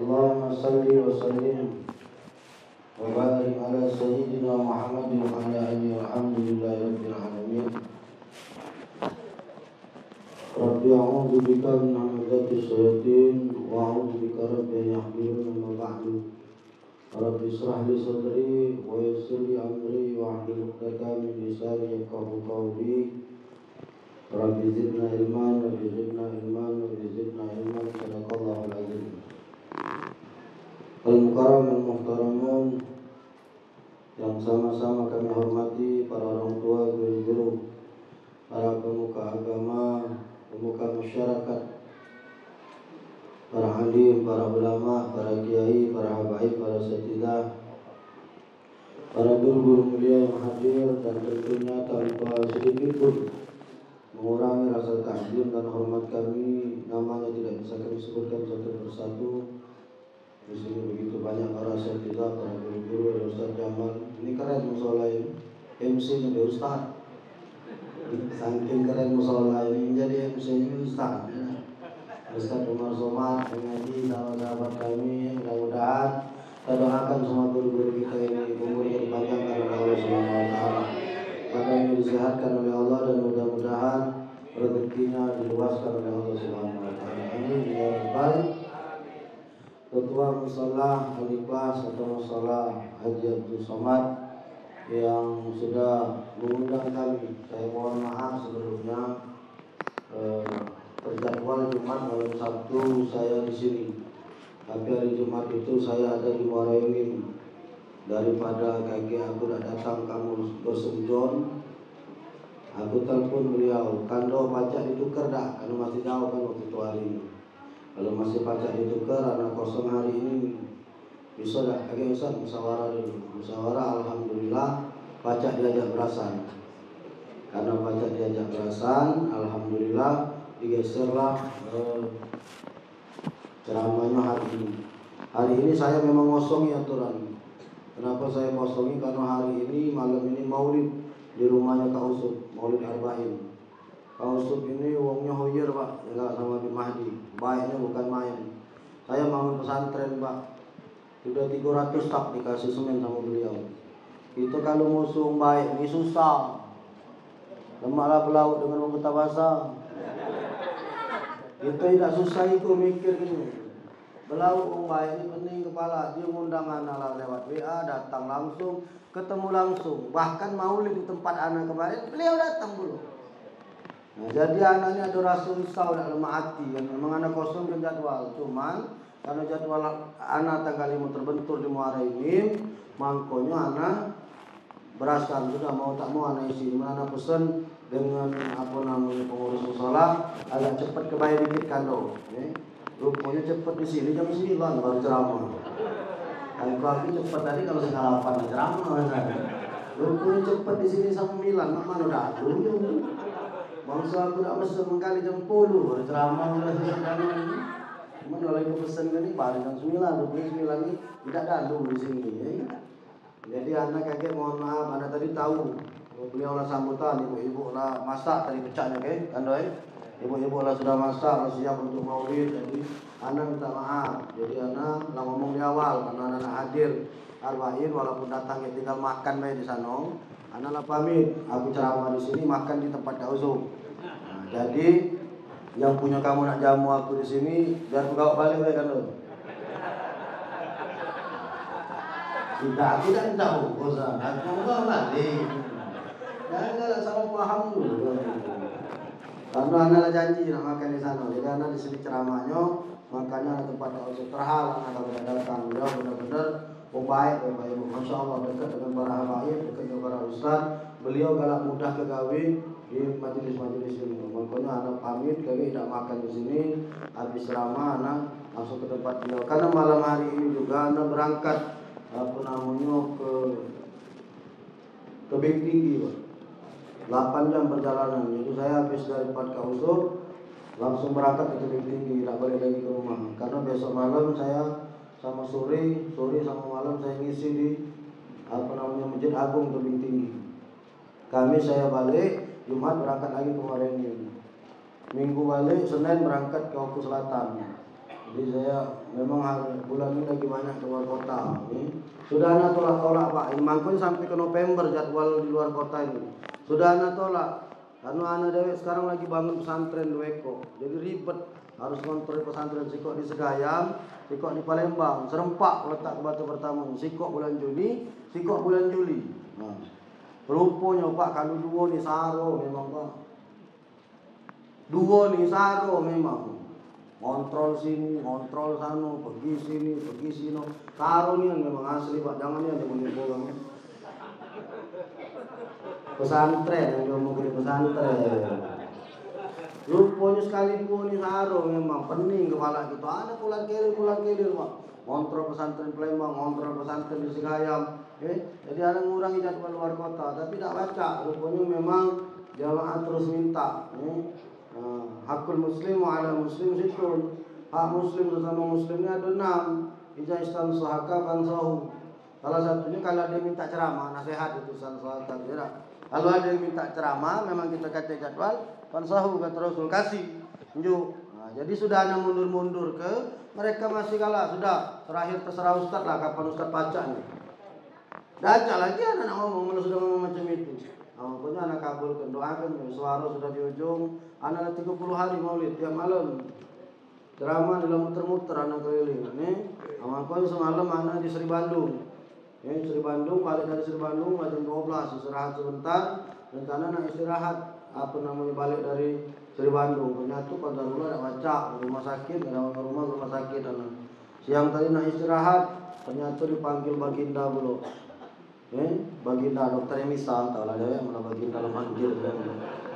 Allahumma salli wa sallim wa barik ala sayyidina Muhammadin wa ala alihi walhamdulillahi rabbil alamin. Rabbi a'udzu bika min hamazati syayatin wa a'udzu bika rabbi an yahdurun amma ba'du. Rabbi israh li sadri wa yassir li amri wa hlul 'uqdatam min lisani yafqahu qawli. Rabbi zidna ilman wa zidna ilman wa zidna ilman. Sadaqallahul azim. Al-Mukarram al-Muhtaramun yang sama-sama kami hormati, para orang tua, guru-guru, para pemuka agama, pemuka masyarakat, para alim, para ulama, para kiai, para habaib, para satidah, para guru-guru mulia yang hadir, dan tentunya tanpa sedikit pun mengurangi rasa takzim dan hormat kami, namanya tidak bisa kami sebutkan satu persatu. Di sini begitu banyak para satidah, para guru-guru, ada Ustaz Jamal. Ini keren musola ini, MC-nya dia Ustaz. Saking keren musola ini, jadi MC-nya Ustaz. Ustaz Umar Somad mengaji sahabat-sahabat kami. Mudah-mudahan kita doakan semua guru-guru kita ini umurnya dipanjangkan oleh Allah Subhanahu wa taala. Badannya disehatkan oleh Allah, dan mudah-mudahan rezekinya diluaskan oleh Allah Subhanahu wa taala. Amin ya rabbal. Ketua Mushola Al-Ikhlas atau Mushola Haji Abdul Somad yang sudah mengundang kami, saya mohon maaf sebelumnya. Terjadwal Jumat malam Sabtu saya di sini, tapi hari Jumat itu saya ada di Muara Enim. Daripada kakek aku tidak datang, kamu bersembunyi, aku telepon beliau, kando pajak ditukar dah, karena masih jauh kan waktu itu hari ini. Kalau masih pajak ditukar, anak kosong hari ini, bisa dah kakek Ustaz musyawarah dulu. Musyawarah, alhamdulillah pajak diajak berasan. Karena pajak diajak berasan, alhamdulillah digeserlah ceramahnya hari ini. Hari ini saya memang ngosongi aturan. Kenapa saya kosongi? Karena hari ini, malam ini maulid di rumahnya Kak Usut, maulid Arba'in. Kak Usut ini uangnya hoyer Pak, enggak sama Bim Mahdi, baiknya bukan main. Saya bangun pesantren Pak, sudah 300 tak dikasih semen sama beliau. Itu kalau musuh baik, ini susah. Lemaklah pelaut dengan orang kata basah. Kita tidak susah itu mikir ini. Belaut orang baik ini pening kepala. Dia ngundang anak lewat WA, datang langsung, ketemu langsung. Bahkan maulid di tempat anak kemarin, beliau datang dulu. Nah, jadi anaknya ada rasa risau dan lemah hati. Memang anak kosong ke jadwal. Cuman karena jadwal anak tanggal 5 terbentur di Muara Enim, mangkonya anak berasal sudah mau tak mau anak isi. Dimana anak pesan dengan pengurus mushola agak cepat kebayar dikit kando. Rupanya cepat di sini jam 9 baru ceramah. Kalau cepat tadi kalau setengah 8 ceramah. Rupanya cepat di sini sampai 9, mana udah dulu. Bangsa aku tak pesan mengkali jam 10 baru ceramah mulai sekarang ini. Cuman kalau aku pesan kan ini baru jam 9, 9 ini tidak dalu di sini. Jadi anak kakek mohon maaf, anak tadi tahu beliau lah sambutan, ibu-ibu lah masak tadi pecahnya kan doi. Ibu-ibu lah sudah masak, lah siap untuk maulid. Jadi anak minta maaf. Jadi anak lah ngomong di awal karena anak hadir Arba'in, walaupun datang ya tinggal makan baik di sana. Anak lah pamit, aku ceramah di sini, makan di tempat Kak Usuk. Nah, jadi yang punya kamu nak jamu aku di sini, biar aku bawa balik baik kan doi. Tidak tahu bosan. Aku bawa balik. Jangan salah paham dulu. Karena anak janji nak makan di sana. Jadi anak di sini ceramahnya, makanya tempat Kak Usuk terhal. Anak kalau datang, beliau benar-benar baik, Bapak Ibu. Masya Allah, dekat dengan para habaib, dekat dengan para ustaz. Beliau galak mudah kegawi di majelis-majelis ini. Makanya anak pamit, kami tidak makan di sini. Habis ceramah, anak langsung ke tempat beliau. Karena malam hari ini juga anak berangkat ke Big Tinggi, Pak. 8 jam perjalanan. Jadi saya habis dari tempat Kak Usuk langsung berangkat ke Tebing Tinggi, tidak balik lagi ke rumah. Karena besok malam saya sama sore sama malam saya ngisi di Masjid Agung Tebing Tinggi. Kamis saya balik, Jumat berangkat lagi ke Muara Enim. Minggu balik, Senin berangkat ke Oku Selatan. Jadi saya memang bulan ini lagi banyak keluar kota. Sudah anak tolak Pak. Mangkun sampai ke November jadwal di luar kota ini. Sudah anak tolak. Karena anak dewek sekarang lagi bangun pesantren Weko. Jadi ribet. Harus kontrol pesantren Sikok di Segayam, Sikok di Palembang. Serempak letak ke batu pertama. Sikok bulan Juni, Sikok bulan Juli. Nah, rupanya Pak kalau dua nih saro memang Pak. Dua nih saro memang. Kontrol sini, kontrol sana, pergi sini, pergi sini. Saro nih memang asli Pak. Jangan ya yang menipu kamu. Pesantren yang mau ke pesantren. Rupanya sekalipun ini saro memang pening kepala kita. Ada pulang kiri Pak. Kontrol pesantren Palembang, kontrol pesantren di Segayam. Jadi ada ngurangi jadwal luar kota, tapi tidak baca. Rupanya memang jamaah terus minta. Hakul muslim wa ala muslim situn. Hak muslim sesama muslimnya ada 6. Ija istan sahaka fansahu. Salah satunya kalau dia minta ceramah, nasihat itu istan sahaka. Kalau ada yang minta ceramah, memang kita kata jadwal fansahu kata Rasul kasih. Nah, jadi sudah ada mundur-mundur ke mereka masih kalah. Sudah terakhir terserah Ustaz lah kapan Ustaz bacanya. Baca lagi anak ngomong kalau sudah ngomong macam itu. Pokoknya anak kabulkan doakan suara sudah di ujung. Anak 30 hari maulid tiap malam. Ceramah dalam muter-muter anak keliling. Makanya semalam anak di Sri Bandung. Sri Bandung balik dari Sri Bandung jam 12 istirahat sebentar. Dan karena anak istirahat balik dari Sri Bandung. Ternyata pada rumah ada baca rumah sakit, ada rumah sakit anak. Siang tadi nak istirahat, ternyata dipanggil Baginda dulu. Baginda dokter misal tahu lah dia malah Baginda memanggil.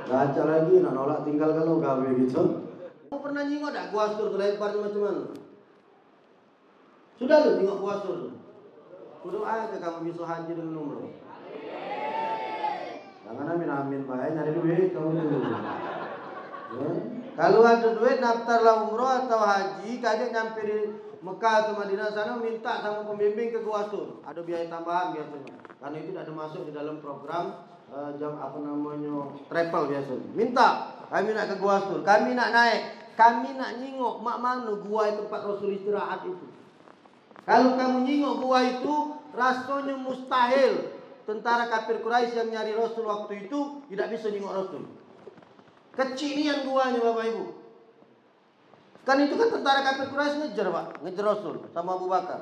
Baca lagi nak nolak tinggal kalau gawe gitu. Kamu pernah nyingok tak Guastur tu lebarnya macam mana? Sudah lu tengok Guastur tu. Berdoa ke kamu bisa haji dengan umroh. Jangan amin baik nyari duit kamu dulu. Kalau ada duit daftarlah umroh atau haji, kagak nyampe di Mekah atau Madinah sana minta sama pembimbing ke Guastur. Ada biaya tambahan biasanya. Karena itu tidak ada masuk di dalam program travel biasanya. Minta, kami nak ke Guastur, kami nak naik, kami nak nyingok mak mana gua itu tempat Rasul istirahat itu. Kalau kamu nyingok gua itu, rasanya mustahil. Tentara kafir Quraisy yang nyari Rasul waktu itu tidak bisa nyingok Rasul. Kecinian guanya Bapak Ibu. Kan itu kan tentara kafir Quraisy ngejar Pak, ngejar Rasul sama Abu Bakar.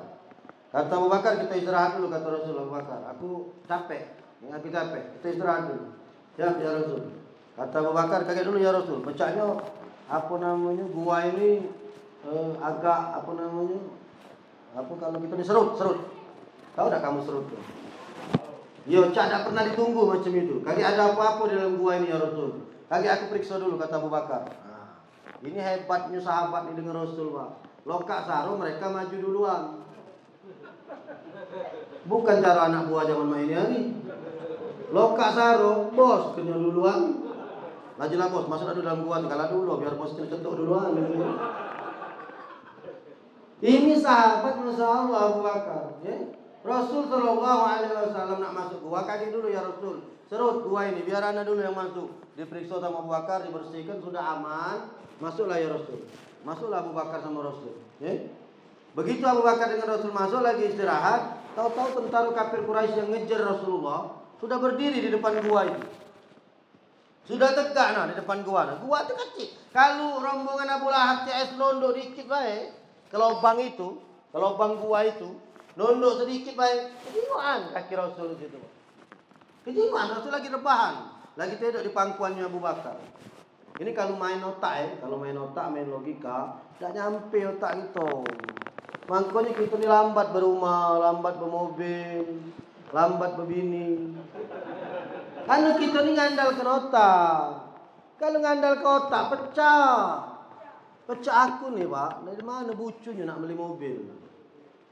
Kata Abu Bakar kita istirahat dulu kata Rasul Abu Bakar. Aku capek, kita istirahat dulu. Ya Rasul. Kata Abu Bakar kaget dulu ya Rasul. Bacanya gua ini agak kalau kita diserut. Tahu tak kamu serut tuh? Yo, tak pernah ditunggu macam itu. Kali ada apa-apa di dalam gua ini ya Rasul. Kali aku periksa dulu kata Abu Bakar. Nah, ini hebatnya sahabat ini dengan Rasul Pak. Lokak saro mereka maju duluan. Bukan cara anak buah zaman mainnya nih. Lokak saro, bos kena duluan. Majulah bos, masuk dulu dalam gua kalah dulu biar bos ketuk duluan. Ini sahabat Masya Allah Abu Bakar. Rasul Shallallahu Alaihi Wasallam nak masuk gua, kaji dulu ya Rasul. Serut gua ini, biar anda dulu yang masuk. Diperiksa sama Abu Bakar, dibersihkan, sudah aman. Masuklah ya Rasul. Masuklah Abu Bakar sama Rasul. Begitu Abu Bakar dengan Rasul masuk lagi istirahat, tahu-tahu tentara kafir Quraisy yang ngejar Rasulullah sudah berdiri di depan gua itu. Sudah tegak di depan gua. Gua itu kecil. Kalau rombongan Abu Lahab CS nondok dikit baik, ke lubang itu, ke lubang gua itu. Nunduk sedikit baik, kejinguan kaki Rasul di situ. Kejinguan Rasul lagi rebahan, lagi tidur di pangkuannya Abu Bakar. Ini kalau main otak main logika, tidak nyampe otak itu. Makanya kita ini lambat berumah, lambat bermobil, lambat berbini. Karena kita ini ngandal ke otak. Kalau ngandal ke otak pecah aku nih Pak. Dari mana bucunya nak beli mobil?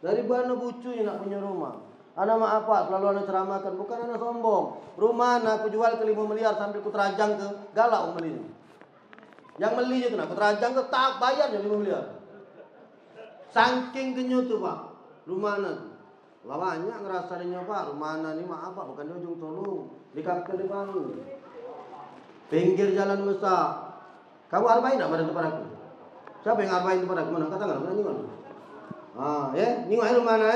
Dari mana bucunya nak punya rumah? Anak maaf Pak, selalu anak ceramahkan, bukan anak sombong. Rumah anak aku jual ke 5 miliar sambil ku terajang ke galak membelinya. Yang belinya itu nak ku terajang ke tak bayarnya 5 miliar. Saking kenyut tuh Pak, rumah anak. Lawannya ngerasainnya Pak, rumah anak ini maaf Pak, bukan di ujung Tolong, di Kapten di Bangun. Pinggir jalan besar. Kamu albain nak pada depan aku? Siapa yang arbain tempat aku mana? Katakan, mana nyingon? Ah, ya, nyingon air mana?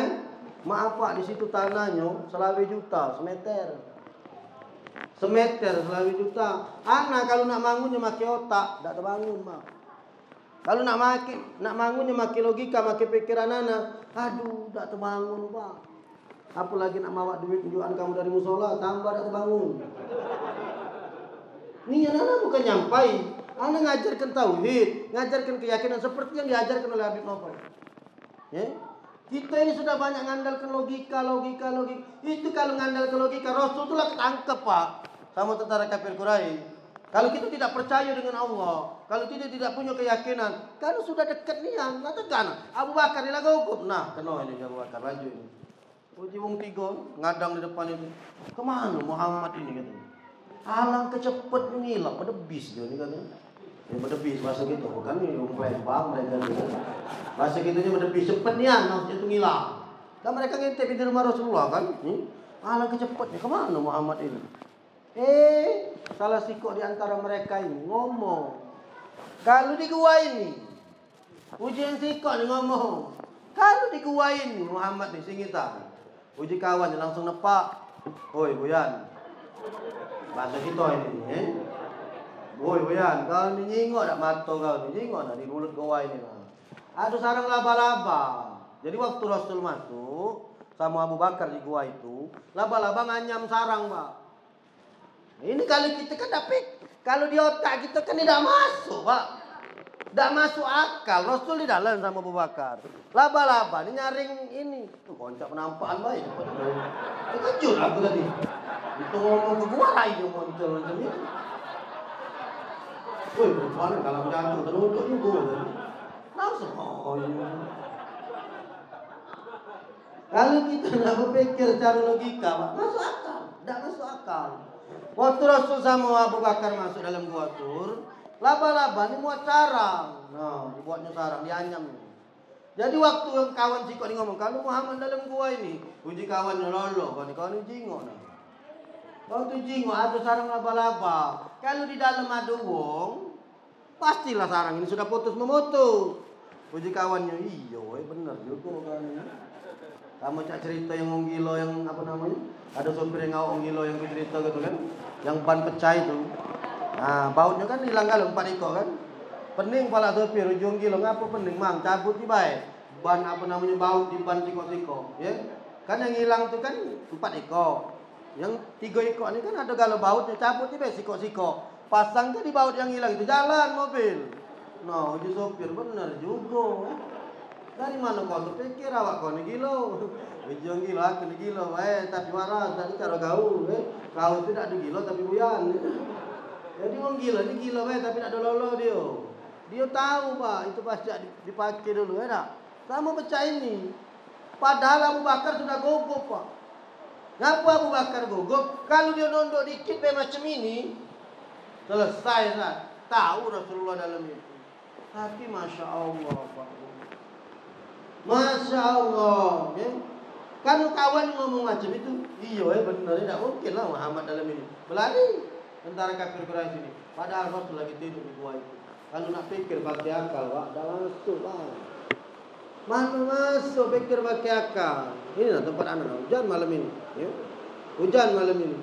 Maaf Pak, di situ tanahnya selawe juta semeter. Semeter selawe juta. Anak kalau nak bangunnya makai otak, tak terbangun Pak. Kalau nak bangunnya makai logika, makai pikiran anak, aduh, tak terbangun Pak. Apalagi nak bawa duit tunjukan kamu dari musola, tambah tak terbangun. Ini anak bukan nyampai. Anak ngajarkan tauhid, ngajarkan keyakinan seperti yang diajarkan oleh Habib Novel. Ya? Kita ini sudah banyak ngandalkan logika. Itu kalau ngandalkan logika, Rasul itulah ketangkep Pak, sama tentara kafir Quraisy. Kalau kita tidak percaya dengan Allah, kalau kita tidak punya keyakinan, kalau sudah dekat nian, katakan Abu Bakar ini lagu hukum. Nah, kenal ini Abu Bakar laju ini. Uji wong tiga ngadang di depan itu. Kemana Muhammad ini katanya? Alang kecepet ini lah, pada bis dia ini katanya. Ya pada bis bahasa gitu, kan ini wong Palembang mereka gitu. Bahasa gitunya pada bis cepet nian, maksudnya itu ngilang. Dan mereka ngintip di rumah Rasulullah kan? Alang kecepetnya kemana Muhammad ini? Salah sikok di antara mereka ini ngomong. Kalau di gua ini, ujian sikok nih ngomong. Kalau di gua ini Muhammad nih singitan. Uji kawan langsung nepak. Hoi Buyan. Bahasa kita ini, Woi Buyan, kau ni nyingok dak mato kau ni nyingok dak di mulut gua ini. Ada sarang laba-laba. Jadi waktu Rasul masuk sama Abu Bakar di gua itu, laba-laba nganyam sarang, Pak. Ini kalau kita kan tapi kalau di otak kita kan tidak masuk, Pak. Tidak masuk akal. Rasul di dalam sama Abu Bakar. Laba-laba ini nyaring ini. Tuh koncak penampakan baik. Kejut aku tadi. Itu ngomong ke gua lah itu muncul macam ini. Woi, perempuan kalau jatuh teruduk juga. Langsung oh iya. Kalau kita tidak berpikir secara logika, Pak, masuk akal. Tidak masuk akal. Waktu Rasul sama Abu Bakar masuk dalam gua Tur, laba-laba ini muat sarang. Nah, dibuatnya sarang, dianyam. Jadi waktu yang kawan sikok ini ngomong, kalau Muhammad dalam gua ini, uji kawannya lolo, kawan ini jingok. Nah. Waktu jingok ada sarang laba-laba. Kalau di dalam ada wong, pastilah sarang ini sudah putus memutus. Uji kawannya, iya, benar juga kan. Kamu cak cerita yang orang gila yang apa namanya? Ada sopir yang ngawang gila yang cerita gitu kan? Yang ban pecah itu. Nah, bautnya kan hilang kalau 4 ekor kan? Pening pala sopir ujung gila ngapa pening mang cabut di baik. Ban apa namanya baut di ban siko-siko, ya? Kan yang hilang itu kan 4 ekor. Yang 3 ekor ini kan ada galau bautnya cabut di baik siko-siko. Pasang ke di baut yang hilang itu jalan mobil. Nah, uji sopir benar juga. Dari mana kau pikir awak kau ni gila? Ujung gila, aku ni gila. Tapi waras, tadi cara gaul. Kau tidak ada gila tapi buyan. Jadi orang gila ni gila, tapi tak ada lolo dia. Dia tahu Pak, itu pasti dipakai dulu, tak? Sama pecah ini. Padahal Abu Bakar sudah gogok Pak. Ngapa Abu Bakar gogok? Kalau dia nondok dikit macam ini, selesai tak? Tahu Rasulullah dalam itu. Tapi Masya Allah Pak. Masya Allah, ya. Kalau kawan ngomong macam itu, iya benar, tidak mungkin lah Muhammad dalam ini. Berlari tentara kafir Quraisy ini. Padahal Rasul lagi tidur di gua itu. Kalau nak pikir pakai akal, Pak, dah masuk Pak. Mana masuk pikir pakai akal. Ini lah tempat anak hujan malam ini, ya. Hujan malam ini.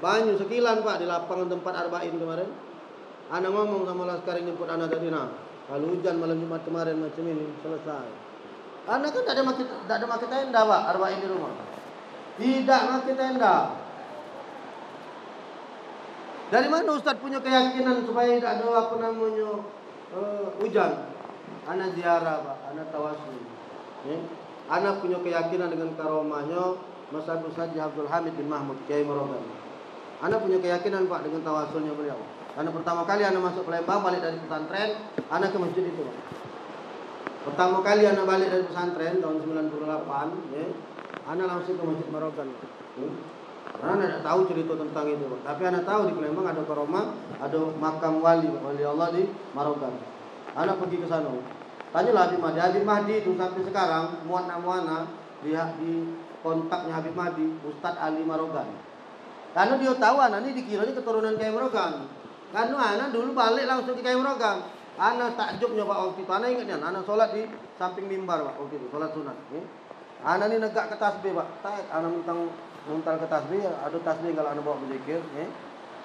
Banyu sekilan Pak di lapangan tempat Arba'in kemarin. Anak ngomong sama laskar yang jemput anak tadi, nah, kalau hujan malam Jumat kemarin macam ini selesai. Anak kan tak ada makai tenda Pak, Arba'in di rumah. Tidak makai tenda. Dari mana Ustaz punya keyakinan supaya tidak ada apa namanya hujan? Anak ziarah Pak, anak tawasul. Ya? Anak punya keyakinan dengan karomahnya Mas Abdul Haji Abdul Hamid bin Mahmud Kiai Marogan. Anak punya keyakinan Pak dengan tawasulnya beliau. Karena pertama kali anak masuk Palembang balik dari pesantren, anak ke masjid itu Pak. Pertama kali anak balik dari pesantren tahun 98, ya, anak langsung ke Masjid Marogan. Karena anak tidak tahu cerita tentang itu, tapi anak tahu di Palembang ada karomah, ada makam wali Allah di Marogan. Anak pergi ke sana. Tanyalah Habib Mahdi itu sampai sekarang muana di kontaknya Habib Mahdi, Ustadz Ali Marogan. Karena dia tahu anak ini dikira keturunan Kiai Marogan. Karena anak dulu balik langsung ke Kiai Marogan. Ana takjubnya Pak waktu itu. Ana ingatnya, ana sholat di samping mimbar Pak waktu itu, sholat sunat. Ana ni negak ke tasbih Pak. Tak, ana muntal ke tasbih, ada tasbih kalau ana bawa berzikir.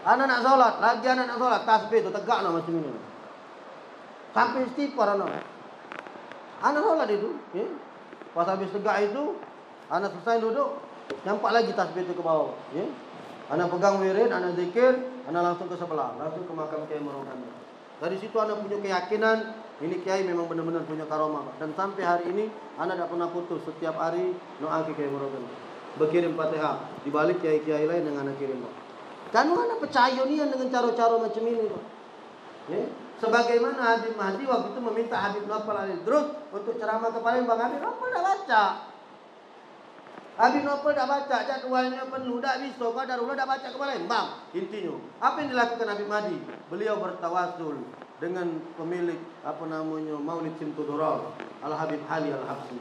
Ana nak sholat, lagi ana nak sholat, tasbih tu tegak macam ini. Sampai istighfar ana. Ana sholat itu. Pas habis tegak itu, ana selesai duduk, nampak lagi tasbih itu ke bawah. Ana pegang wirid, ana zikir, ana langsung ke sebelah, langsung ke makam Kiai Merogan. Dari situ ana punya keyakinan, ini Kiai memang benar-benar punya karomah. Dan sampai hari ini, ana tidak pernah putus setiap hari doa ke Kiai Merogan. Berkirim Fatihah, dibalik kiai-kiai lain yang ana kirim Pak. Kan ana percaya ni dengan cara-cara macam ini Pak. Sebagaimana Habib Mahdi waktu itu meminta Habib Nopal Al-Idrus untuk ceramah ke Palembang. Habib Nopal dah baca. Habib Nopal dah baca, jadwalnya penuh, dah bisa. Qadarullah dah baca ke Palembang. Intinya, apa yang dilakukan Habib Mahdi? Beliau bertawasul dengan pemilik Maulid Simtudurul Al-Habib Ali Al-Habsi.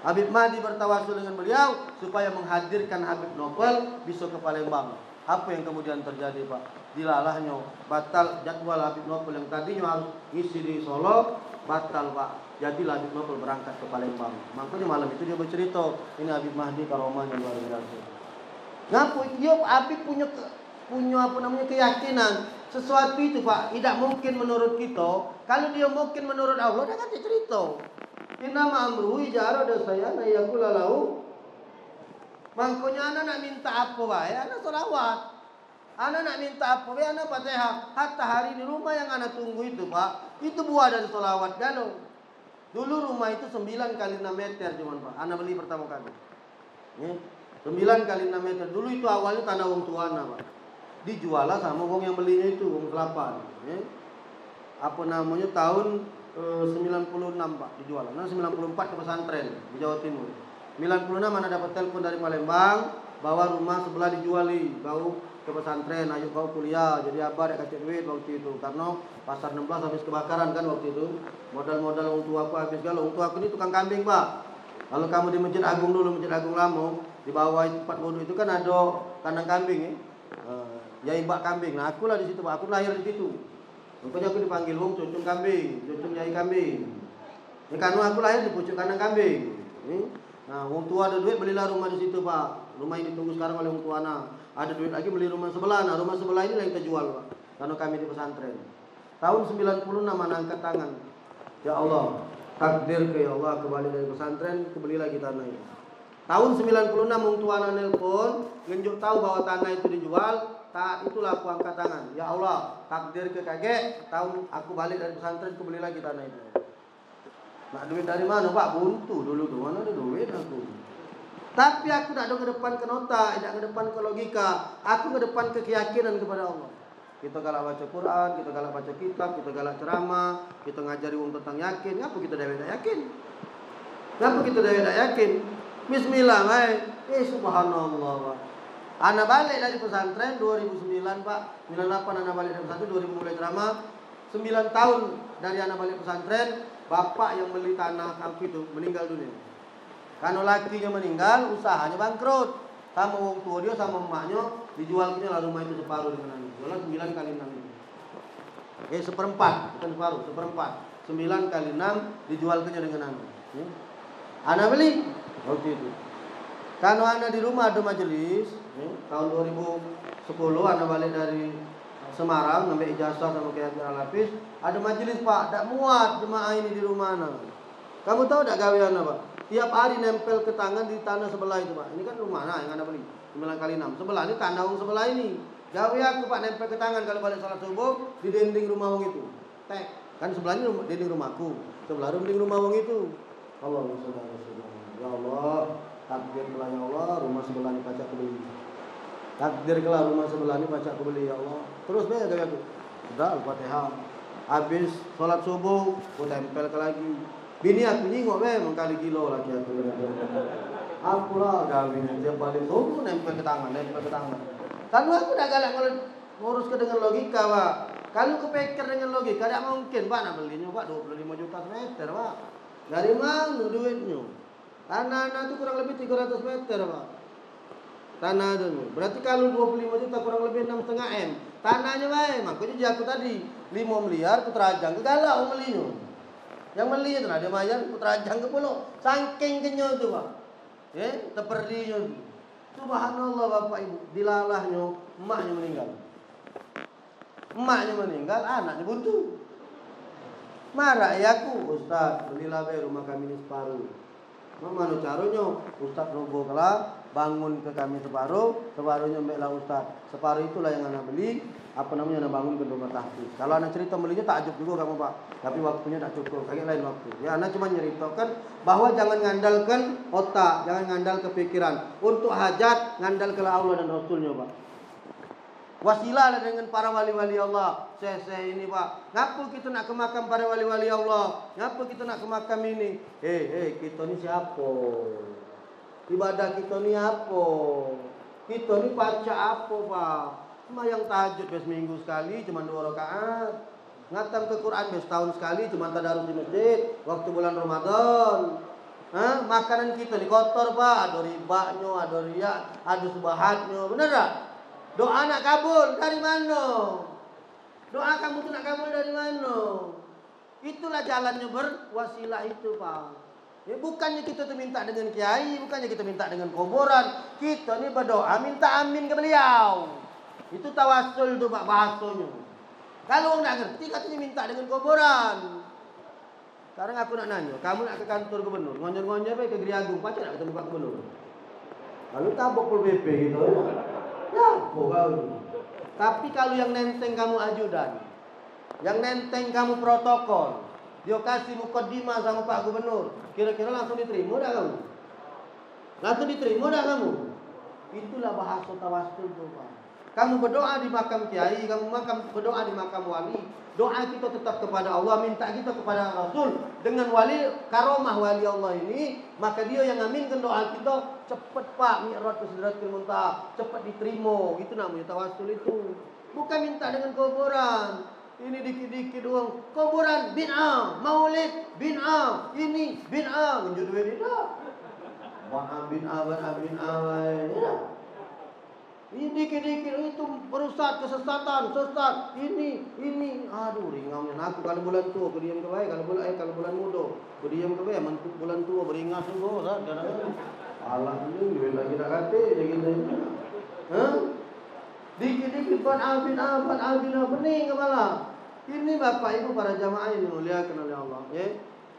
Habib Mahdi bertawasul dengan beliau supaya menghadirkan Habib Nopal bisa ke Palembang. Apa yang kemudian terjadi Pak? Dilalahnya batal jadwal Habib Nopal yang tadinya harus ngisi di Solo, batal Pak. Jadilah Habib Nopal berangkat ke Palembang. Makanya malam itu dia bercerita, ini Habib Mahdi karomahnya luar biasa. Ngapu dia Habib punya keyakinan sesuatu itu Pak tidak mungkin menurut kita. Kalau dia mungkin menurut Allah, dia kan cerita. Inama amruhu ijara ada saya na yakula lahu. Makanya anak nak minta apa wae, anak solawat. Anak nak minta apa wae, anak Fatihah. Hatta hari ini rumah yang anak tunggu itu Pak, itu buah dari solawat galau. Dulu rumah itu 9 kali 6 meter cuman Pak. Anak beli pertama kali. 9 kali 6 meter. Dulu itu awalnya tanah wong tuana Pak. Dijual lah sama wong yang belinya itu, wong Kelapa. Tahun 96 Pak dijual. Nah 94 ke pesantren di Jawa Timur. 96 mana dapat telepon dari Palembang bahwa rumah sebelah dijuali, bau ke pesantren, ayo kau kuliah. Jadi abah ada kasih duit waktu itu karena pasar 16 habis kebakaran kan waktu itu. Modal-modal orang tua aku habis galau. Orang tua aku ini tukang kambing Pak. Kalau kamu di Masjid Agung dulu, Masjid Agung Lamo, di bawah tempat wudhu itu kan ada kandang kambing ya ibak kambing. Nah akulah di situ Pak, aku lahir di situ. Rupanya aku dipanggil wong cucung kambing, cucung yai kambing. Karena aku lahir di pucuk kandang kambing. Nah, wong tua ada duit belilah rumah di situ Pak. Rumah ini ditunggu sekarang oleh wong tua Ada duit lagi beli rumah sebelah. Nah, rumah sebelah ini yang kita jual Pak. Karena kami di pesantren. Tahun 96 mana angkat tangan. Ya Allah, takdir ke ya Allah kembali dari pesantren, kebeli lagi tanah ini. Tahun 96 wong tua nelpon, ngenjuk tahu bahwa tanah itu dijual. Itulah aku angkat tangan. Ya Allah, takdir ke kakek. Tahun aku balik dari pesantren, kebeli lagi tanah itu. Nak duit dari mana Pak? Buntu dulu tuh, mana ada duit aku. Tapi aku tak ada ke depan ke nota, tidak ke depan ke logika. Aku ke depan ke keyakinan kepada Allah. Kita galak baca Quran, kita galak baca kitab, kita galak ceramah, kita ngajari orang tentang yakin. Ngapa kita dah yakin? Ngapa kita dah yakin? Bismillah, subhanallah Pak. Anak balik dari pesantren 2009 Pak. 98 anak balik dari pesantren, 2000 mulai ceramah. 9 tahun dari anak balik pesantren. Bapak yang beli tanah aku itu meninggal dunia. Karena lakinya meninggal, usahanya bangkrut. Sama wong tua dia sama emaknya dijualnya lah rumah itu separuh dengan anu. Jualan 9 kali 6. Seperempat, bukan separuh, seperempat. 9 kali 6 dijualnya dengan anu. Anak beli waktu itu. Karena anak di rumah ada majelis, tahun 2010 anak balik dari Semarang ngambil ijazah sama Kiai Al-Hafiz, ada majelis Pak, tak muat jemaah ini di rumah anak. Kamu tahu tak gawean Pak? Tiap hari nempel ke tangan di tanah sebelah itu Pak. Ini kan rumah yang anak beli 9 kali 6. Sebelah ini tanah wong sebelah ini. Gawe aku Pak nempel ke tangan kalau balik salat subuh di dinding rumah wong itu. Tek. Kan sebelah ini dinding rumahku, sebelah dinding rumah wong itu. Allahumma sholli ala sayyidina. Ya Allah, takdir ya Allah, rumah sebelah ini pacak beli. Takdir kelah rumah sebelah ini baca aku beli ya Allah. Terus be gawe aku. Sudah Al-Fatihah. Habis salat subuh, aku tempel ke lagi. Bini aku nyingok be mengkali kilo lagi aku. Aku lah gawe tiap balik subuh nempel ke tangan. Kalau aku dah galak ngurus ke dengan logika, Pak. Kalau kepikir dengan logika tidak mungkin Pak nak belinya Pak 25 juta meter, Pak. Dari mana duitnya? Tanah itu kurang lebih 300 meter, Pak. tanah itu. Berarti kalau 25 juta kurang lebih 6,5 M. Tanahnya baik, makanya jatuh tadi 5 miliar Putrajang kegalau melinya. Yang meli itu nah dia bayar Putrajang ke pulau. Saking kenyo itu, Pak. Ya, teperdinya itu. Subhanallah Bapak Ibu, dilalahnya emaknya meninggal. Emaknya meninggal, anaknya buntu. Marah ayaku, Ustaz, belilah be rumah kami ini separuh. Mana caranya? Ustaz roboh kala bangun ke kami separuhnya mbeklah Ustaz. Separuh itulah yang anak beli, anak bangun ke rumah tahfiz. Kalau anak cerita belinya takjub juga kamu Pak, tapi waktunya tak cukup, kayak lain waktu. Ya anak cuma nyeritakan bahwa jangan ngandalkan otak, jangan ngandal ke pikiran. Untuk hajat ngandal ke Allah dan Rasulnya Pak. Wasilah dengan para wali-wali Allah. Saya ini Pak. Ngapa kita nak ke makam para wali-wali Allah? Ngapa kita nak ke makam ini? Kita ni siapa? Ibadah kita ni apa? Kita ni baca apa Pak? Sembahyang tahajud seminggu sekali cuma 2 rakaat. Ngatam ke Quran setahun sekali cuma tadarus di masjid waktu bulan Ramadan. Makanan kita ni kotor Pak. Ada ribanya, ada riak, ada subahatnya. Benar tak? Doa nak kabul dari mana? Doa kamu tu nak kabul dari mana? Itulah jalannya berwasilah itu Pak. Ya, bukannya kita tu minta dengan kiai, bukannya kita minta dengan kuburan. Kita ni berdoa minta amin ke beliau. Itu tawasul tu Pak bahasanya. Kalau orang nak ngerti katanya minta dengan kuburan. Sekarang aku nak nanya, kamu nak ke kantor gubernur, ngonyor-ngonyor ke Geri Agung, pacar nak ketemu Pak Gubernur? Lalu tabok pol BP gitu. Ya, tapi kalau yang nenteng kamu ajudan, yang nenteng kamu protokol, dia kasih mukadimah sama Pak Gubernur, kira-kira langsung diterima dah kamu? Langsung diterima dah kamu? Itulah bahasa tawasul tu Pak. Kamu berdoa di makam kiai, kamu berdoa di makam wali. Doa kita tetap kepada Allah, minta kita kepada Rasul. Dengan wali, karomah wali Allah ini, maka dia yang aminkan doa kita. Cepat Pak, mi'raj ke Sidratul Muntaha, cepat diterima. Itu namanya tawasul itu. Bukan minta dengan kuburan. Ini dikit-dikit doang. Kuburan bid'ah, maulid bid'ah, ini bid'ah. Menjadi duit tidak. Bid'ah. Ini dikit-dikit itu perusak kesesatan, sesat. Ini. Aduh, ringamnya aku kalau bulan tua aku diam ke baik, kalau bulan muda aku diam ke baik, mantuk bulan tua beringat sungguh, kadang-kadang. Allah ini duit lagi nak kata je kita. Dikit-dikit buat albina pening kepala. Ini Bapak Ibu para jamaah yang dimuliakan oleh Allah, ya.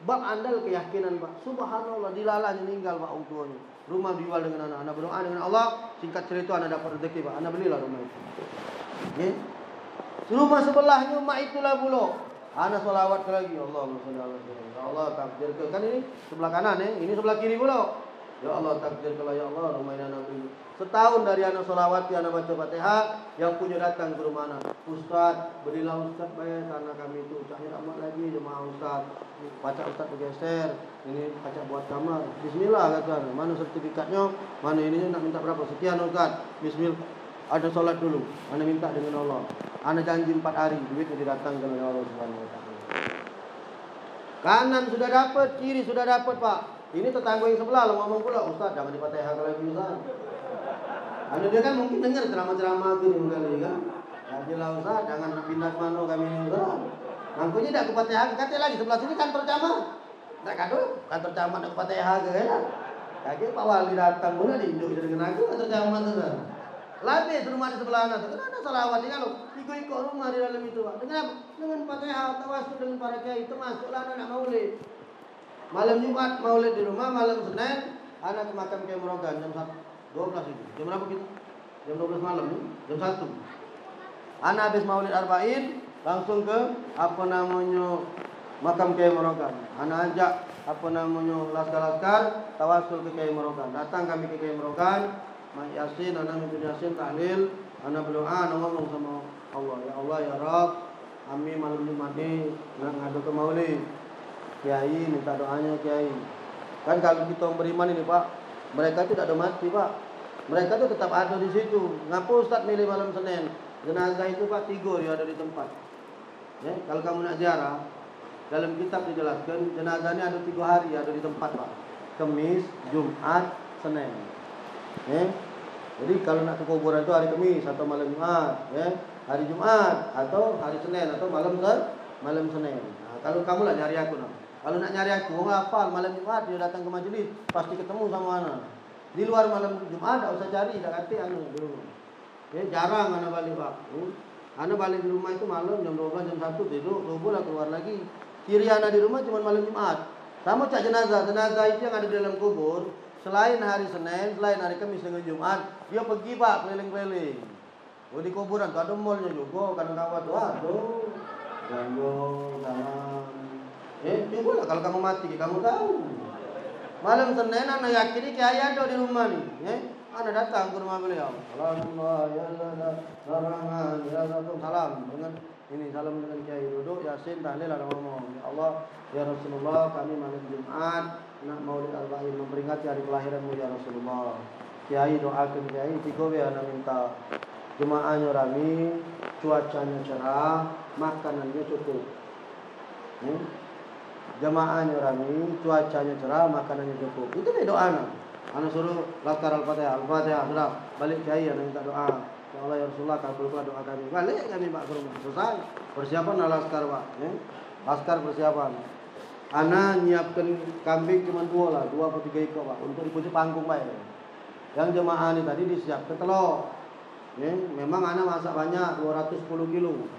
Bab andal keyakinan Pak. Subhanallah dilalahnya meninggal Pak orang tuanya. Rumah dijual dengan anak berdoa dengan Allah. Singkat cerita anak dapat rezeki Pak. Anak belilah rumah itu. Ya. Rumah sebelahnya mak itulah pula. Anak solawat lagi. Allahumma sholli ala sayyidina. Ya Allah takdir ke. Kan ini sebelah kanan ya. Ini sebelah kiri pula. Ya Allah takdir ke ya Allah rumah ini anak beli. Setahun dari anak solawat anak baca Fatihah, yang punya datang ke rumah anak. Ustaz, berilah Ustaz bayar tanah kami itu. Cahir amat lagi jemaah Ustaz. Baca Ustaz bergeser. Ini baca buat kamar. Bismillah kata. Mana sertifikatnya? Mana ininya nak minta berapa? Sekian Ustaz. Bismillah. Ada solat dulu. Anda minta dengan Allah. Anda janji 4 hari duitnya didatangkan oleh Allah Subhanahu wa taala. Kanan sudah dapat, kiri sudah dapat Pak. Ini tetangga yang sebelah lo ngomong pula, Ustaz jangan dipatahkan lagi Ustaz. Ada dia kan mungkin dengar ceramah-ceramah gini kali kan. Jadilah Ustaz jangan pindah ke mana kami ini Ustaz. Mangkunya dak kepatahkan kata lagi sebelah sini kantor camat. Dak kado kantor camat dak kepatahkan ke kan. Kaget Pak Wali datang pula diinduk dengan aku kantor camat Ustaz. Labis rumah di sebelah sana tu. Kenapa salawat dia kalau ikut rumah di dalam itu Pak. Dengan Fatihah tawasul dengan para kiai itu masuklah anak maulid. Malam Jumat maulid di rumah, malam Senin anak ke makam Kiai Merogan jam 12 itu. Jam berapa kita? Jam 12 malam nih, jam 1. Anak habis maulid arba'in langsung ke makam Kiai Merogan. Anak ajak laskar-laskar tawasul ke Kiai Merogan. Datang kami ke Kiai Merogan, Mak Yasin, anak mimpin Yasin tahlil, anak berdoa, anak ngomong sama Allah, ya Allah ya Rabb, kami malam Jumat ini nak ngadu ke maulid. Kiai minta doanya Kiai. Kan kalau kita beriman ini Pak, mereka itu tidak ada mati Pak. Mereka itu tetap ada di situ. Ngapa Ustaz milih malam Senin? Jenazah itu Pak 3 dia ada di tempat. Ya, kalau kamu nak ziarah, dalam kitab dijelaskan jenazahnya ada 3 hari ada di tempat Pak. Kamis, Jumat, Senin. Ya. Jadi kalau nak ke kuburan itu hari Kamis atau malam Jumat, ya, hari Jumat atau hari Senin atau malam Senin. Nah, kalau kamu lah nyari aku, nah. Kalau nak nyari aku, hafal malam Jumat dia datang ke majelis, pasti ketemu sama anak. Di luar malam Jumat tak usah cari, tak kata anu dulu. Ya, jarang anak balik pak. Anak balik di rumah itu malam jam 12 jam 1 tidur, subuh lah keluar lagi. Kiri anak di rumah cuma malam Jumat. Sama cak jenazah itu yang ada di dalam kubur. Selain hari Senin, selain hari Kamis dengan Jumat, dia pergi pak keliling-keliling. Oh di kuburan tuh ada mallnya juga, kadang-kadang tuh aduh, ganggu, jangan. Coba lah kalau kamu mati, kamu tahu. Malam Senin anak yakin kiai ada di rumah nih, anak datang ke rumah beliau. Alhamdulillah, ya Allah, ya salam dengan ini salam dengan kiai duduk, yasin, tahlil, ada ngomong. Ya Allah, ya Rasulullah, kami malam Jumat nak maulid arba'in memperingati hari kelahiranmu ya Rasulullah. Kiai doakan kiai, tiga anak minta jemaahnya rami, cuacanya cerah, makanannya cukup. Jemaahnya rami, cuacanya cerah, makanannya cukup. Itu nih doa anak. Anak suruh laskar al-fatihah, sudah balik kiai anak minta doa. Ya Allah ya Rasulullah, kabulkan doa kami. Balik kami pak ke rumah, selesai. Persiapan laskar pak, laskar persiapan. Ana nyiapkan kambing cuma 2 atau 3 ekor pak untuk dikunci panggung pak. Yang jemaah ini tadi disiapkan telur. Memang ana masak banyak 210 kilo.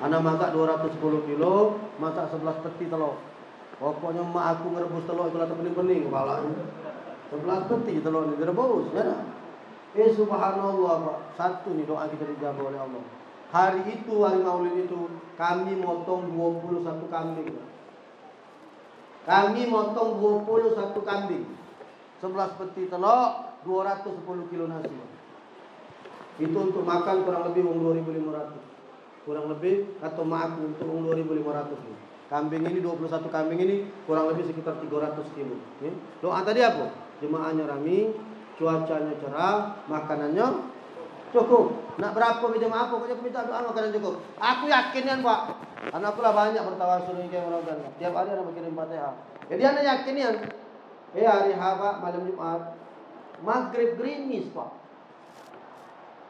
Ana masak 210 kilo, masak 11 peti telur. Pokoknya mak aku ngerebus telur itu lah pening-pening kepala. 11 peti telur ini direbus ya. Subhanallah pak. Satu nih doa kita dijawab oleh Allah. Hari itu hari Maulid itu kami motong 21 kambing. Kami motong 21 kambing, 11 peti telur, 210 kilo nasi. Itu untuk makan kurang lebih 2.500. Kurang lebih atau maaf untuk 2.500. Kambing ini 21 kambing ini kurang lebih sekitar 300 kilo. Doa tadi apa? Jemaahnya rami, cuacanya cerah, makanannya cukup. Nak berapa jemaah pokoknya aku minta doa makanan cukup. Aku yakin kan Pak. Anakku lah banyak bertawasul ini kayak orang kan. Tiap hari anak berkirim Fatihah. Jadi anak yakin kan. Hari Pak malam Jumat maghrib gerimis Pak.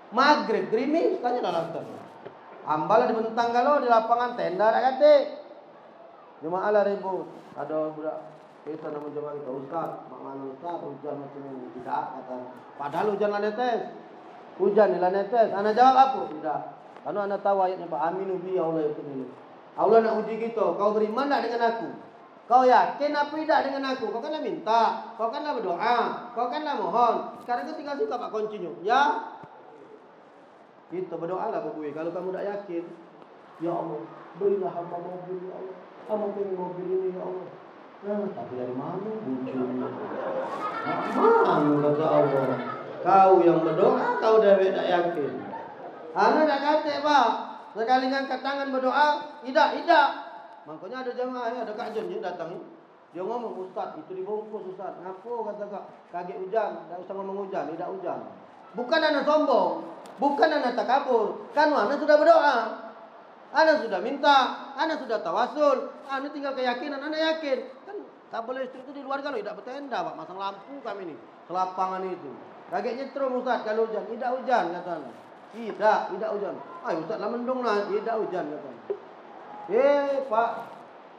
Maghrib gerimis tanya lah lantar. Ambala dibentang kalau di lapangan tenda ada kate. Jemaah lah ribut. Ada budak kita nama jemaah kita Ustaz, mana Ustaz hujan macam ini tidak kata. Padahal hujan lah netes. Hujan lah netes. Anak jawab apa? Tidak. Karena anak tahu ayatnya Pak Aminu bi Allah itu ini. Allah nak uji kita. Kau beriman tak dengan aku? Kau yakin apa tidak dengan aku? Kau kanlah minta, kau kanlah berdoa, kau kanlah mohon. Sekarang kau tinggal suka Pak kuncinya. Ya. Kita berdoalah Pak Bui. Kalau kamu tak yakin, ya Allah, berilah hamba mobil ya Allah. Hamba pengen mobil ini ya Allah. Tapi dari mana bujunya? Mana kata Allah? Kau yang berdoa, kau dah tak yakin. Anak tak kata Pak. Sekali ngangkat tangan berdoa, tidak. Makanya ada jemaah, ada Kak Jon dia datang. Dia ngomong, Ustaz, itu dibungkus Ustaz. Ngapo kata Kak? Kaget hujan, tak usah ngomong hujan, tidak hujan. Bukan anak sombong, bukan anak takabur. Kan anak sudah berdoa. Anak sudah minta, anak sudah tawasul, anak tinggal keyakinan, anak yakin. Kan kabel listrik itu di luar kalau tidak bertenda, Pak. Masang lampu kami ini, selapangan itu. Kaget nyetrum Ustaz kalau hujan, tidak hujan katanya. Tidak hujan. Ustaz lah mendung lah, tidak hujan katanya. Pak,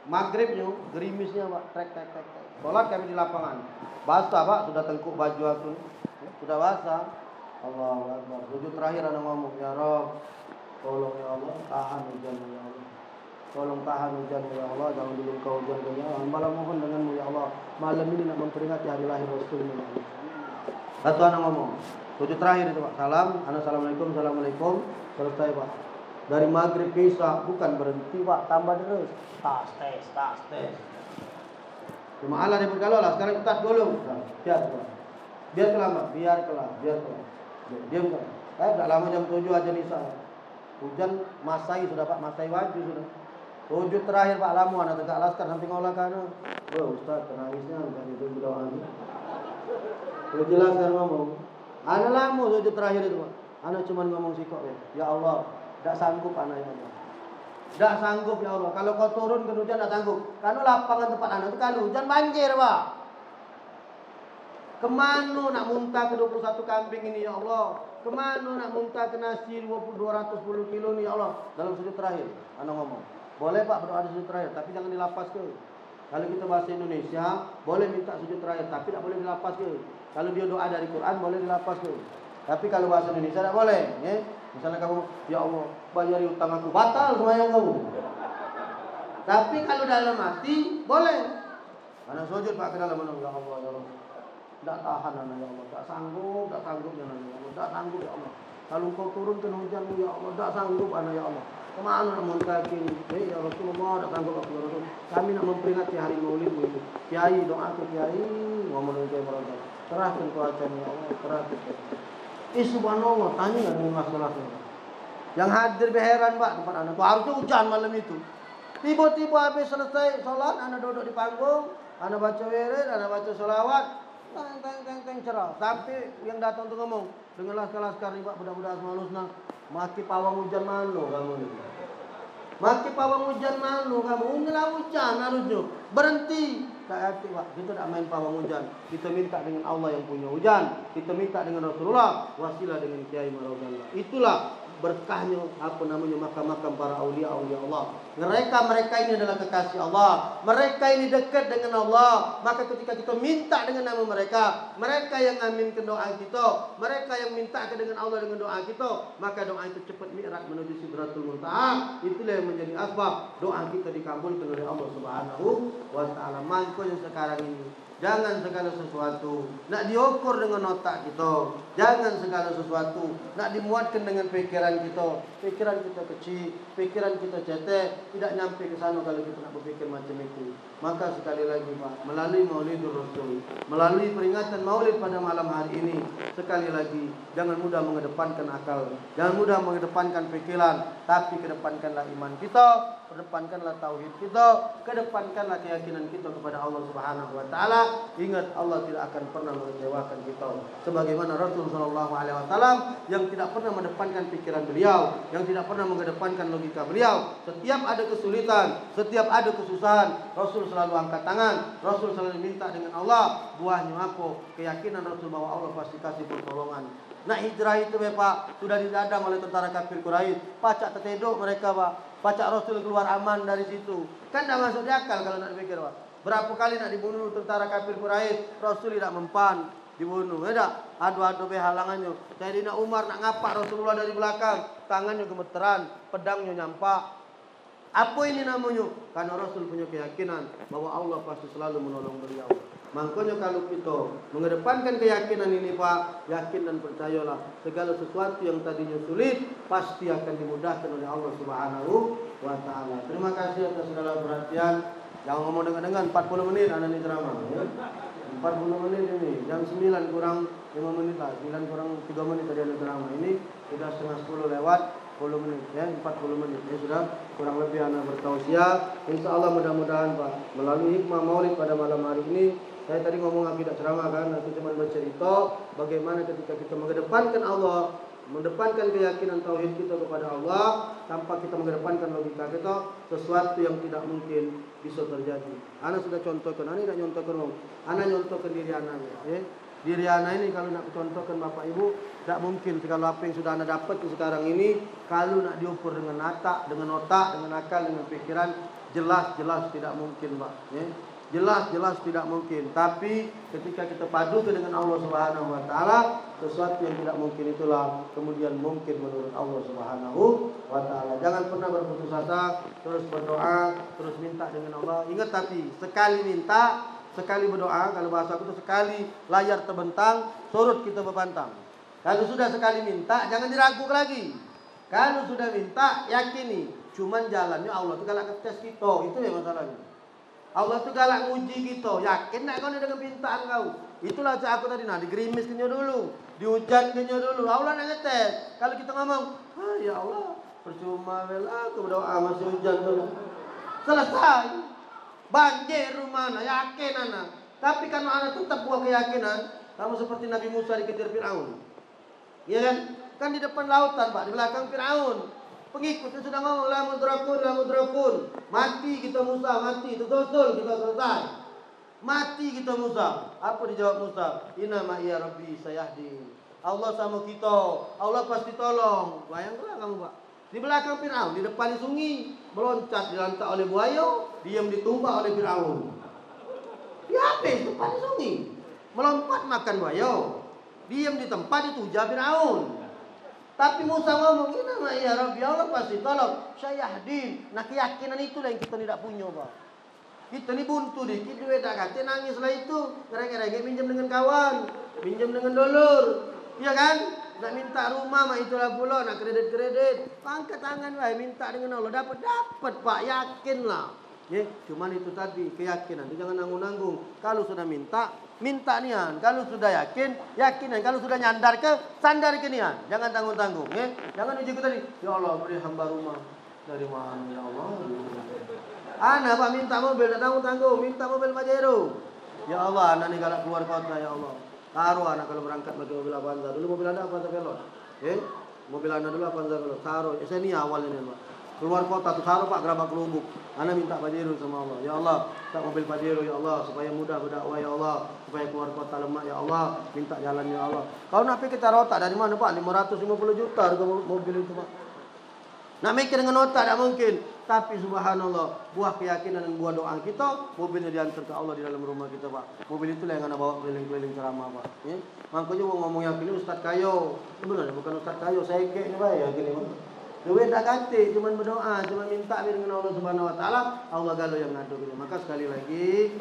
maghribnya, gerimisnya Pak, trek. Sholat kami di lapangan. Basah Pak, sudah tengkuk baju aku. Sudah basah. Allahu Akbar. Sujud terakhir anak ngomong, ya Rabb, tolong ya Allah, tahan hujan ya Allah. Tolong tahan hujan ya Allah, jangan dulu kau hujan ya Allah. Malam mohon denganmu ya Allah. Malam ini nak memperingati hari lahir Rasulullah. Satu anak ngomong. Sujud terakhir itu Pak, salam, anak assalamualaikum, selesai Pak. Dari maghrib ke isya bukan berhenti Pak, tambah terus. Tas. Cuma Allah dia berkala lah, sekarang Ustaz dulu. Biar kelambat. Dia bukan. Tak lama jam 7 aja isya. Hujan masai sudah Pak, masai wajib sudah. Sujud terakhir Pak lama anak tegak laskar sampai ngolah kana. Ustaz terangisnya bukan itu berdoa. Sudah jelas kan ngomong. Anak lama sujud terakhir itu Pak. Anak cuma ngomong sikok ya Allah, tak sanggup anak ya Allah. Tak sanggup ya Allah. Kalau kau turun ke hujan tak sanggup. Karena lapangan tempat anak itu kalau hujan banjir Pak. Kemana nak muntah ke 21 kambing ini ya Allah? Kemana nak muntah ke nasi 210 kilo ni ya Allah? Dalam sujud terakhir, anak ngomong. Boleh Pak berdoa di sujud terakhir, tapi jangan di lapas ke. Kalau kita bahasa Indonesia, boleh minta sujud terakhir, tapi tak boleh di lapas ke. Kalau dia doa dari Quran, boleh di lapas ke. Tapi kalau bahasa Indonesia tak boleh. Ya? Misalnya kamu, ya Allah, bayari utang aku, batal semuanya kamu. Tapi kalau dalam hati, boleh. Anak sujud Pak ke dalam mana? Ya Allah, ya Allah. Tak tahan anak ya Allah, tak sanggup ya anak ya Allah, tak sanggup ya Allah. Kalau kau turunkan hujanmu ya Allah, tak sanggup anak ya Allah. Kemana nak muntah kini? Ya Rasulullah, tak sanggup aku ya Rasul. Kami nak memperingati hari Maulid ini. Kiai doa ke Kiai, ngomong dengan Kiai Mereka. Serahkan kuasamu ya Allah, serahkan. Subhanallah, tanya dengan masalah ini. Yang hadir berheran Pak tempat anak. Harusnya hujan malam itu. Tiba-tiba habis selesai sholat, anak duduk di panggung, anak baca wirid, anak baca sholawat. Teng cerah. Sampai yang datang tu ngomong, dengan laskar-laskar ni Pak, budak-budak semanusna, maki pawang hujan malu kamu ni. Maki pawang hujan malu kamu. Inilah hujan harusnya. Berhenti. Tak hati Pak, kita tak main pawang hujan. Kita minta dengan Allah yang punya hujan. Kita minta dengan Rasulullah, wasilah dengan Kiai Maraugallah. Itulah berkahnya makam-makam para aulia Allah. Mereka ini adalah kekasih Allah. Mereka ini dekat dengan Allah. Maka ketika kita minta dengan nama mereka yang aminkan doa kita, mereka yang minta dengan Allah dengan doa kita, maka doa itu cepat mi'raj menuju Sidratul Muntaha. Itulah yang menjadi asbab doa kita dikabulkan oleh Allah Subhanahu wa taala. Makanya sekarang ini jangan segala sesuatu nak diukur dengan otak kita. Jangan segala sesuatu nak dimuatkan dengan pikiran kita. Pikiran kita kecil, pikiran kita cetek, tidak nyampe ke sana kalau kita nak berpikir macam itu. Maka sekali lagi Pak, melalui Maulidur Rasul, melalui peringatan Maulid pada malam hari ini, sekali lagi jangan mudah mengedepankan akal, jangan mudah mengedepankan pikiran, tapi kedepankanlah iman kita, kedepankanlah tauhid kita, kedepankanlah keyakinan kita kepada Allah Subhanahu wa taala. Ingat, Allah tidak akan pernah mengecewakan kita. Sebagaimana Rasul sallallahu alaihi wasallam yang tidak pernah mengedepankan pikiran beliau, yang tidak pernah mengedepankan logika beliau. Setiap ada kesulitan, setiap ada kesusahan, Rasul selalu angkat tangan, Rasul selalu minta dengan Allah. Buahnya apa? Keyakinan Rasul bahwa Allah pasti kasih pertolongan. Nak hijrah itu Pak, sudah didadang oleh tentara kafir Quraisy. Pacak terteduk mereka Pak. Pacak Rasul keluar aman dari situ. Kan dah masuk di akal kalau nak dipikir Pak. Berapa kali nak dibunuh tentara kafir Quraisy, Rasul tidak mempan dibunuh. Ada adu-adu halangannya. Sayyidina Umar nak ngapak Rasulullah dari belakang, tangannya gemeteran, pedangnya nyampak. Apa ini namanya? Karena Rasul punya keyakinan bahwa Allah pasti selalu menolong beliau. Makanya kalau kita mengedepankan keyakinan ini Pak, yakin dan percayalah segala sesuatu yang tadinya sulit pasti akan dimudahkan oleh Allah Subhanahu wa taala. Terima kasih atas segala perhatian. Jangan ngomong dengan 40 menit anak ini ceramah ya. 40 menit ini, jam 9 kurang 5 menit lah, 9 kurang 3 menit tadi ada ceramah. Ini sudah setengah 10 lewat 10 menit ya, 40 menit ya sudah kurang lebih anak bertausiah. Insyaallah mudah-mudahan Pak, melalui hikmah Maulid pada malam hari ini, saya tadi ngomong akidah ceramah kan, aku cuma bercerita bagaimana ketika kita mengedepankan Allah, mengedepankan keyakinan tauhid kita kepada Allah tanpa kita mengedepankan logika kita, sesuatu yang tidak mungkin bisa terjadi. Anak sudah contohkan, anak tidak contohkan orang, anak contohkan diri anak ya. Diri anak ini kalau nak contohkan Bapak Ibu, tidak mungkin segala apa yang sudah anak dapat sekarang ini kalau nak diukur dengan otak, dengan akal, dengan pikiran, jelas tidak mungkin Pak ya. Jelas tidak mungkin. Tapi ketika kita padukan dengan Allah Subhanahu wa taala, sesuatu yang tidak mungkin itulah kemudian mungkin menurut Allah Subhanahu wa taala. Jangan pernah berputus asa, terus berdoa, terus minta dengan Allah. Ingat tapi sekali minta, sekali berdoa, kalau bahasa aku itu sekali layar terbentang, surut kita berpantang. Kalau sudah sekali minta, jangan diragukan lagi. Kalau sudah minta, yakini. Cuman jalannya Allah itu galak tes kita, itu ya masalahnya. Allah itu galak uji kita. Yakin nak kau dengan pintaan kau? Itulah cak aku tadi. Nah, digerimis kenyo dulu, dihujan kenyo dulu. Allah nak ngetes. Kalau kita ngomong, ya Allah, percuma bela aku berdoa masih hujan dulu. Selesai. Banjir rumah anak, yakin anak. Tapi kalau anak tetap buah keyakinan, kamu seperti Nabi Musa dikejar Fir'aun. Iya kan? Kan di depan lautan Pak, di belakang Fir'aun. Pengikutnya sudah ngomong la mudrakun. Mati kita Musa, mati. Betul kita selesai. Mati kita Musa. Apa dijawab Musa? Inna ma'iya rabbi sayahdin. Allah sama kita. Allah pasti tolong. Bayangkanlah kamu, Pak. Di belakang Fir'aun, di depan sungai, meloncat dilantak oleh buaya, diam ditumbak oleh Fir'aun. Ya habis depan sungai. Melompat makan buaya. Diam di tempat dituja Fir'aun. Tapi Musa ngomong, "Inna ma'iya rabbi, Allah pasti tolong." Sayahdin. Nah, keyakinan itulah yang kita tidak punya, Pak. Kita ni buntu dikit duit tak kata nangis lah itu. Ngereng-ngereng minjem dengan kawan, minjem dengan dulur. Iya kan? Nak minta rumah mah itulah pula, nak kredit-kredit. Angkat tangan wahai, minta dengan Allah dapat Pak, yakinlah. Ya, cuman itu tadi keyakinan. Jangan nanggung-nanggung. Kalau sudah minta nian. Kalau sudah yakinan. Kalau sudah nyandar sandar ke nian. Jangan tanggung-tanggung, ya. Jangan uji tadi. Ya Allah, beri hamba rumah. Dari mana ya Allah? Anak Pak minta mobil, tak tanggung-tanggung, minta mobil Pajero. Ya Allah, anak ni galak keluar kota, ya Allah. Taruh anak kalau berangkat pakai mobil Avanza. Dulu mobil anda Avanza Velot. Mobil anda dulu Avanza Velot. Taruh, saya ni awal ini, Pak. Keluar kota tu taruh Pak gerabak kelubuk. Anak minta Pajero sama Allah. Ya Allah, tak mobil Pajero ya Allah, supaya mudah berdakwah ya Allah, supaya keluar kota lemak ya Allah, minta jalan ya Allah. Kalau nak pergi kita rotak dari mana Pak? 550 juta harga mobil itu Pak. Nak mikir dengan otak tak mungkin. Tapi subhanallah, buah keyakinan dan buah doa kita, mobilnya diantar ke Allah di dalam rumah kita, Pak. Mobil itulah yang anda bawa keliling-keliling ceramah, Pak. Ya? Makanya ngomong yang ini Ustaz Kayo. Sebenarnya bukan Ustaz Kayo, saya kayak ini Pak ya gini, Pak. Duit tak kate, cuma berdoa, cuma minta dengan Allah Subhanahu Wa Taala, Allah galo yang ngadu gitu. Maka sekali lagi,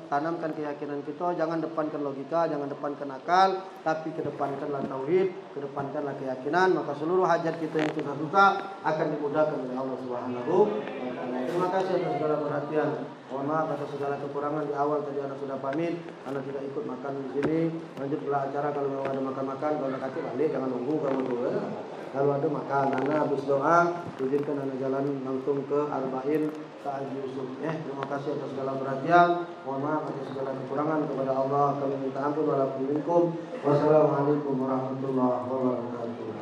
tanamkan keyakinan kita, jangan depankan logika, jangan depankan akal, tapi kedepankanlah tauhid, kedepankanlah keyakinan, maka seluruh hajat kita yang susah-susah akan dimudahkan oleh Allah Subhanahu Wa Taala. Terima kasih atas segala perhatian. Mohon maaf atas segala kekurangan di awal tadi anak sudah pamit, anak tidak ikut makan di sini. Lanjutlah acara kalau memang ada makan-makan, kalau nak kacau balik jangan nunggu kamu dulu. Kalau ada makan, anak habis doa, izinkan anak jalan langsung ke Arba'in Ta'al Yusuf. Terima kasih atas segala perhatian. Mohon maaf atas segala kekurangan kepada Allah. Kami minta ampun walaupun minkum. Wassalamualaikum warahmatullahi wabarakatuh.